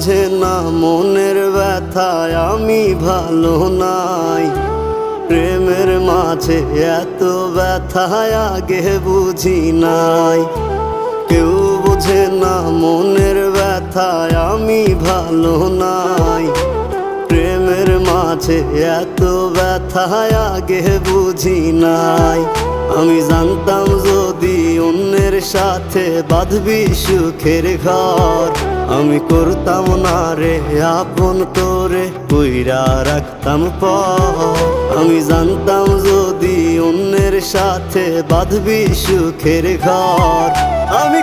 বোঝে না মনের ব্যথায় আমি ভালো নাই। প্রেমের মাঝে এত ব্যথায় আগে বুঝি নাই। কেউ বোঝে না মনের ব্যথায় আমি ভালো নাই। প্রেমের মাঝে এত ব্যথায় আগে বুঝি নাই। আমি জানতাম যদি অন্যের সাথে বাঁধবি সুখের ঘর, আমি করতাম না রে আপন তোরে কইরা রাখতাম পর। আমি জানতাম যদি অন্যের সাথে বাঁধবি সুখের ঘর, আমি